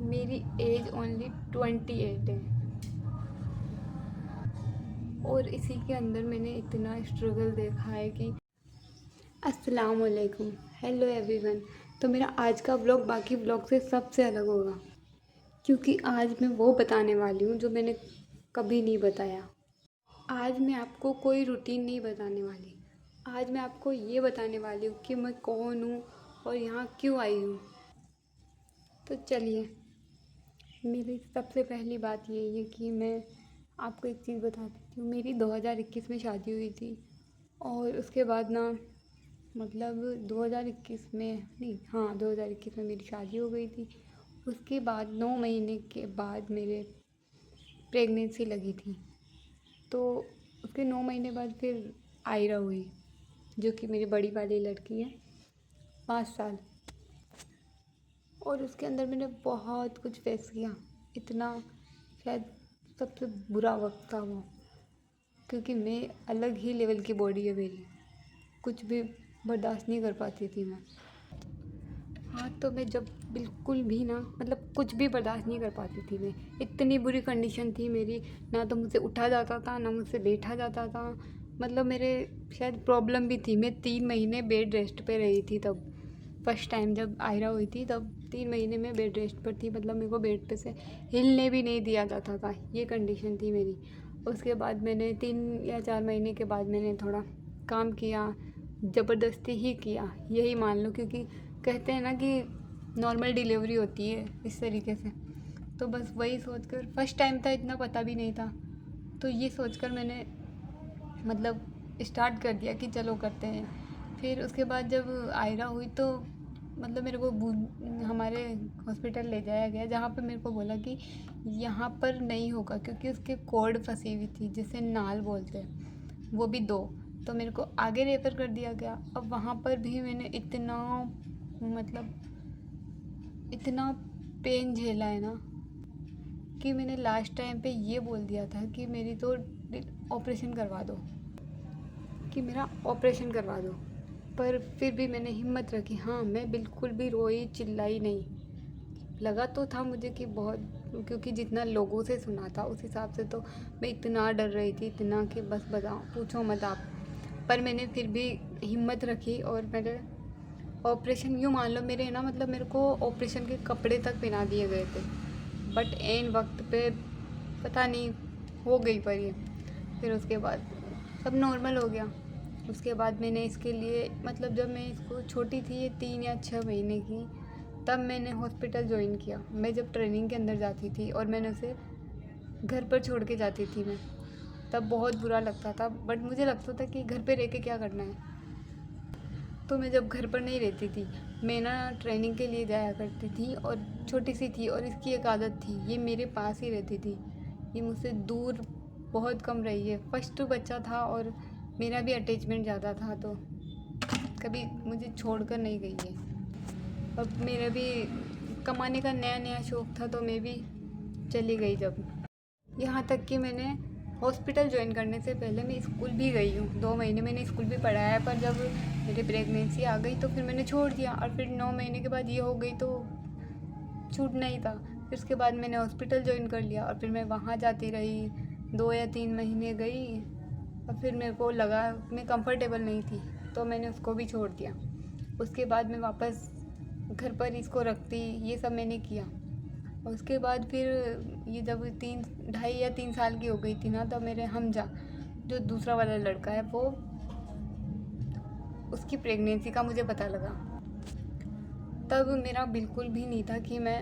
मेरी as only 28 है और इसी के अंदर मैंने इतना स्ट्रगल देखा है कि अस्सलाम वालेकुम, हेलो एवरीवन। तो मेरा आज का व्लॉग बाकी व्लॉग से सबसे अलग होगा क्योंकि आज मैं वो बताने वाली हूँ जो मैंने कभी नहीं बताया। आज मैं आपको कोई रूटीन नहीं बताने वाली। आज मैं आपको ये बताने वाली हूँ कि मैं कौन हूँ और यहाँ क्यों आई हूँ। तो चलिए, मेरी सबसे पहली बात ये है कि मैं आपको एक चीज़ बता देती हूँ। मेरी 2021 में शादी हुई थी और उसके बाद ना, मतलब 2021 में नहीं, हाँ 2021 में मेरी शादी हो गई थी। उसके बाद 9 महीने के बाद मेरे प्रेगनेंसी लगी थी। तो उसके 9 महीने बाद फिर आयरा हुई, जो कि मेरी बड़ी वाली लड़की है, 5 साल। और उसके अंदर मैंने बहुत कुछ फेस किया। इतना, शायद सबसे बुरा वक्त था वो, क्योंकि मैं अलग ही लेवल की बॉडी है मेरी, कुछ भी बर्दाश्त नहीं कर पाती थी मैं। हाँ, तो मैं जब बिल्कुल भी ना, मतलब कुछ भी बर्दाश्त नहीं कर पाती थी मैं। इतनी बुरी कंडीशन थी मेरी, ना तो मुझसे उठा जाता था ना मुझसे बैठा जाता था। मतलब मेरे शायद प्रॉब्लम भी थी। मैं 3 महीने बेड रेस्ट पे रही थी तब। फर्स्ट टाइम जब आयरा हुई थी तब 3 महीने में बेड रेस्ट पर थी। मतलब मेरे को बेड पे से हिलने भी नहीं दिया जाता था, ये कंडीशन थी मेरी। उसके बाद मैंने 3 या 4 महीने के बाद मैंने थोड़ा काम किया, ज़बरदस्ती ही किया, यही मान लो, क्योंकि कहते हैं ना कि नॉर्मल डिलीवरी होती है इस तरीके से। तो बस वही सोचकर, फर्स्ट टाइम था, इतना पता भी नहीं था, तो ये सोचकर मैंने मतलब स्टार्ट कर दिया कि चलो करते हैं। फिर उसके बाद जब आयरा हुई तो मतलब मेरे को हमारे हॉस्पिटल ले जाया गया, जहाँ पे मेरे को बोला कि यहाँ पर नहीं होगा, क्योंकि उसके कॉर्ड फंसी हुई थी जिसे नाल बोलते हैं, वो भी 2। तो मेरे को आगे रेफ़र कर दिया गया। अब वहाँ पर भी मैंने इतना, मतलब इतना पेन झेला है ना, कि मैंने लास्ट टाइम पे ये बोल दिया था कि मेरी तो ऑपरेशन करवा दो, कि मेरा ऑपरेशन करवा दो। पर फिर भी मैंने हिम्मत रखी। हाँ, मैं बिल्कुल भी रोई चिल्लाई नहीं। लगा तो था मुझे कि बहुत, क्योंकि जितना लोगों से सुना था उस हिसाब से तो मैं इतना डर रही थी, इतना कि बस बताओ, पूछो मत आप। पर मैंने फिर भी हिम्मत रखी और मैंने ऑपरेशन, यूँ मान लो मेरे ना, मतलब मेरे को ऑपरेशन के कपड़े तक पहना दिए गए थे, बट एन वक्त पे पता नहीं हो गई पर ये। फिर उसके बाद सब नॉर्मल हो गया। उसके बाद मैंने इसके लिए, मतलब जब मैं इसको छोटी थी, ये 3 या 6 महीने की, तब मैंने हॉस्पिटल ज्वाइन किया। मैं जब ट्रेनिंग के अंदर जाती थी और मैंने उसे घर पर छोड़ के जाती थी मैं, तब बहुत बुरा लगता था। बट मुझे लगता था कि घर पे रह के क्या करना है। तो मैं जब घर पर नहीं रहती थी, मैं ना ट्रेनिंग के लिए जाया करती थी, और छोटी सी थी और इसकी एक आदत थी, ये मेरे पास ही रहती थी, ये मुझसे दूर बहुत कम रही है। फर्स्ट बच्चा था और मेरा भी अटैचमेंट ज़्यादा था, तो कभी मुझे छोड़कर नहीं गई है। और मेरा भी कमाने का नया नया शौक़ था, तो मैं भी चली गई जब। यहाँ तक कि मैंने हॉस्पिटल ज्वाइन करने से पहले मैं स्कूल भी गई हूँ। 2 महीने मैंने स्कूल भी पढ़ाया है, पर जब मेरी प्रेगनेंसी आ गई तो फिर मैंने छोड़ दिया, और फिर 9 महीने के बाद ये हो गई तो छूटना ही था। फिर उसके बाद मैंने हॉस्पिटल ज्वाइन कर लिया और फिर मैं वहाँ जाती रही, 2 या 3 महीने गई, और फिर मेरे को लगा मैं कंफर्टेबल नहीं थी, तो मैंने उसको भी छोड़ दिया। उसके बाद मैं वापस घर पर इसको रखती, ये सब मैंने किया। और उसके बाद फिर ये जब 2.5 या 3 साल की हो गई थी ना, तब मेरे हमजा, जो दूसरा वाला लड़का है, वो, उसकी प्रेगनेंसी का मुझे पता लगा। तब मेरा बिल्कुल भी नहीं था कि मैं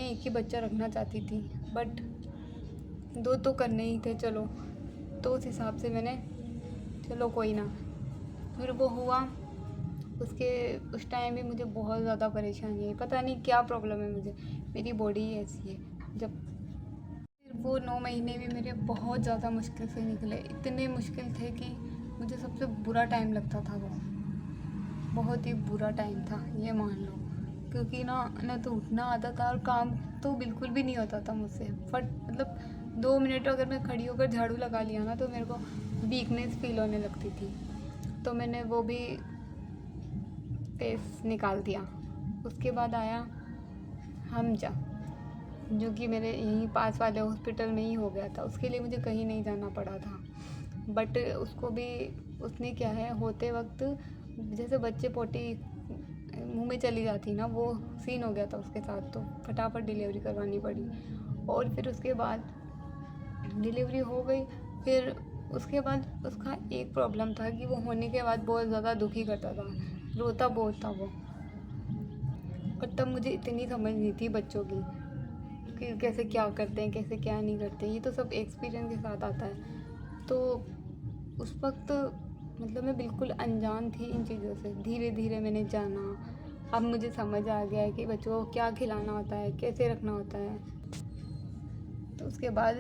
एक ही बच्चा रखना चाहती थी, बट 2 तो करने ही थे, चलो। तो उस हिसाब से मैंने, चलो कोई ना, फिर वो हुआ। उस टाइम भी मुझे बहुत ज़्यादा परेशानी है, पता नहीं क्या प्रॉब्लम है मुझे, मेरी बॉडी ही ऐसी है। जब फिर वो 9 महीने भी मेरे बहुत ज़्यादा मुश्किल से निकले, इतने मुश्किल थे कि मुझे सबसे बुरा टाइम लगता था वो, बहुत ही बुरा टाइम था, ये मान लो। क्योंकि ना तो उठना आता था और काम तो बिल्कुल भी नहीं होता था मुझसे। मतलब 2 मिनट अगर मैं खड़ी होकर झाड़ू लगा लिया ना, तो मेरे को वीकनेस फील होने लगती थी। तो मैंने वो भी फेस निकाल दिया। उसके बाद आया हमजा। जो कि मेरे यहीं पास वाले हॉस्पिटल में ही हो गया था। उसके लिए मुझे कहीं नहीं जाना पड़ा था। बट उसको भी उसने क्या है, होते वक्त जैसे बच्चे पोटी मुंह में चली जाती ना, वो सीन हो गया था उसके साथ। तो फटाफट डिलीवरी करवानी पड़ी। और फिर उसके बाद डिलीवरी हो गई। फिर उसके बाद उसका एक प्रॉब्लम था कि वो होने के बाद बहुत ज़्यादा दुखी करता था, रोता बहुत था वो। और तब मुझे इतनी समझ नहीं थी बच्चों की कि कैसे क्या करते हैं, कैसे क्या नहीं करते। ये तो सब एक्सपीरियंस के साथ आता है। तो उस वक्त मतलब मैं बिल्कुल अनजान थी इन चीज़ों से। धीरे धीरे मैंने जाना। अब मुझे समझ आ गया है कि बच्चों को क्या खिलाना होता है, कैसे रखना होता है। तो उसके बाद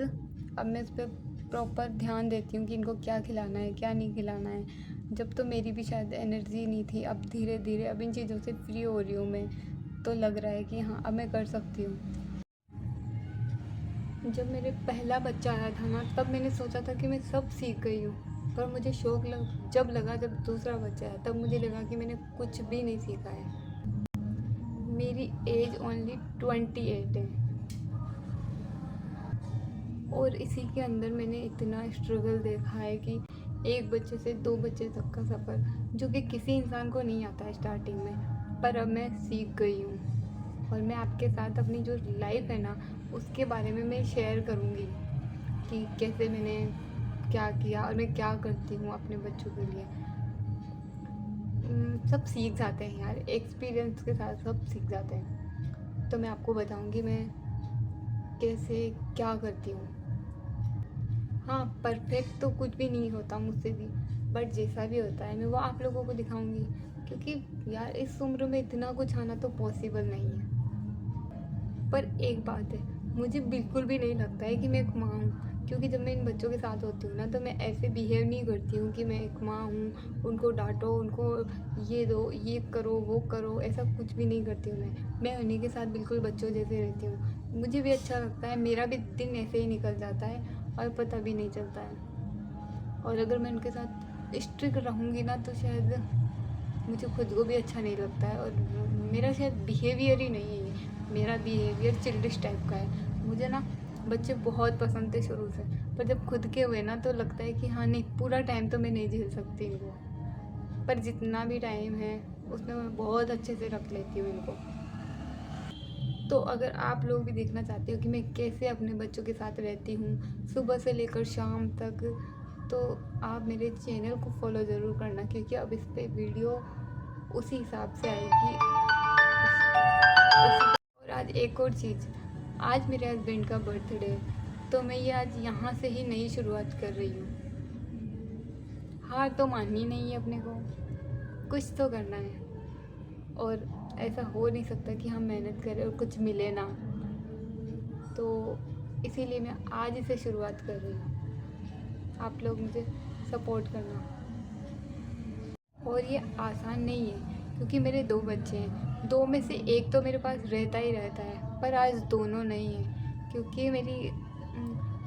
अब मैं उस पर प्रॉपर ध्यान देती हूँ कि इनको क्या खिलाना है, क्या नहीं खिलाना है। जब तो मेरी भी शायद एनर्जी नहीं थी। अब धीरे धीरे अब इन चीज़ों से फ्री हो रही हूँ मैं। तो लग रहा है कि हाँ, अब मैं कर सकती हूँ। जब मेरे पहला बच्चा आया था ना, तब मैंने सोचा था कि मैं सब सीख गई हूँ। पर मुझे जब दूसरा बच्चा आया, तब मुझे लगा कि मैंने कुछ भी नहीं सीखा है। मेरी एज ओनली 28 है। और इसी के अंदर मैंने इतना स्ट्रगल देखा है कि एक बच्चे से 2 बच्चे तक का सफ़र, जो कि किसी इंसान को नहीं आता है स्टार्टिंग में, पर अब मैं सीख गई हूँ। और मैं आपके साथ अपनी जो लाइफ है ना, उसके बारे में मैं शेयर करूँगी कि कैसे मैंने क्या किया और मैं क्या करती हूँ अपने बच्चों के लिए। सब सीख जाते हैं यार, एक्सपीरियंस के साथ सब सीख जाते हैं। तो मैं आपको बताऊँगी मैं कैसे क्या करती हूँ। हाँ, परफेक्ट तो कुछ भी नहीं होता मुझसे भी, बट जैसा भी होता है मैं वो आप लोगों को दिखाऊंगी। क्योंकि यार इस उम्र में इतना कुछ आना तो पॉसिबल नहीं है। पर एक बात है, मुझे बिल्कुल भी नहीं लगता है कि मैं एक माँ हूँ। क्योंकि जब मैं इन बच्चों के साथ होती हूँ ना, तो मैं ऐसे बिहेव नहीं करती हूँ कि मैं एक माँ हूँ, उनको डांटो, उनको ये दो, ये करो, वो करो, ऐसा कुछ भी नहीं करती हूँ मैं उन्हीं के साथ बिल्कुल बच्चों जैसे रहती हूँ। मुझे भी अच्छा लगता है, मेरा भी दिन ऐसे ही निकल जाता है और पता भी नहीं चलता है। और अगर मैं उनके साथ स्ट्रिक्ट रहूँगी ना, तो शायद मुझे खुद को भी अच्छा नहीं लगता है। और मेरा शायद बिहेवियर ही नहीं है, मेरा बिहेवियर चिल्डिश टाइप का है। मुझे ना बच्चे बहुत पसंद थे शुरू से, पर जब खुद के हुए ना, तो लगता है कि हाँ नहीं, पूरा टाइम तो मैं नहीं झेल सकती इनको। पर जितना भी टाइम है उसमें मैं बहुत अच्छे से रख लेती हूँ इनको। तो अगर आप लोग भी देखना चाहते हो कि मैं कैसे अपने बच्चों के साथ रहती हूँ सुबह से लेकर शाम तक, तो आप मेरे चैनल को फॉलो ज़रूर करना। क्योंकि अब इस पर वीडियो उसी हिसाब से आएगी। और आज एक और चीज़, आज मेरे हस्बैंड का बर्थडे, तो मैं ये आज यहाँ से ही नई शुरुआत कर रही हूँ। हार तो माननी नहीं है अपने को, कुछ तो करना है। और ऐसा हो नहीं सकता कि हम मेहनत करें और कुछ मिले ना। तो इसीलिए मैं आज से शुरुआत कर रही हूँ। आप लोग मुझे सपोर्ट करना। और ये आसान नहीं है, क्योंकि मेरे 2 बच्चे हैं। 2 में से एक तो मेरे पास रहता ही रहता है, पर आज दोनों नहीं है। क्योंकि मेरी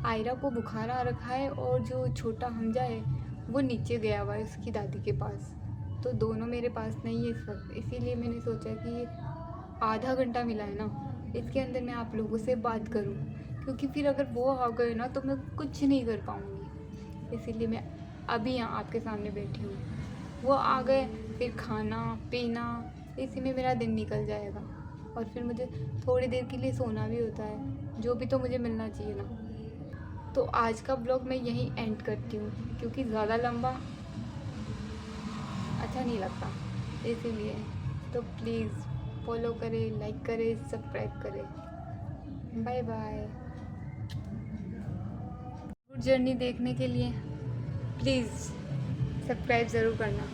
आयरा को बुखार आ रखा है, और जो छोटा हमजा है वो नीचे गया हुआ है उसकी दादी के पास। तो दोनों मेरे पास नहीं है इस वक्त। इसीलिए मैंने सोचा कि आधा घंटा मिला है ना, इसके अंदर मैं आप लोगों से बात करूं। क्योंकि फिर अगर वो आ गए ना, तो मैं कुछ नहीं कर पाऊँगी। इसीलिए मैं अभी यहाँ आपके सामने बैठी हूँ। वो आ गए, फिर खाना पीना, इसी में मेरा दिन निकल जाएगा। और फिर मुझे थोड़ी देर के लिए सोना भी होता है, जो भी तो मुझे मिलना चाहिए ना। तो आज का ब्लॉग मैं यहीं एंड करती हूँ, क्योंकि ज़्यादा लंबा अच्छा नहीं लगता। इसीलिए तो प्लीज़ फॉलो करें, लाइक करें, सब्सक्राइब करें। Bye bye. जर्नी देखने के लिए प्लीज़ सब्सक्राइब ज़रूर करना।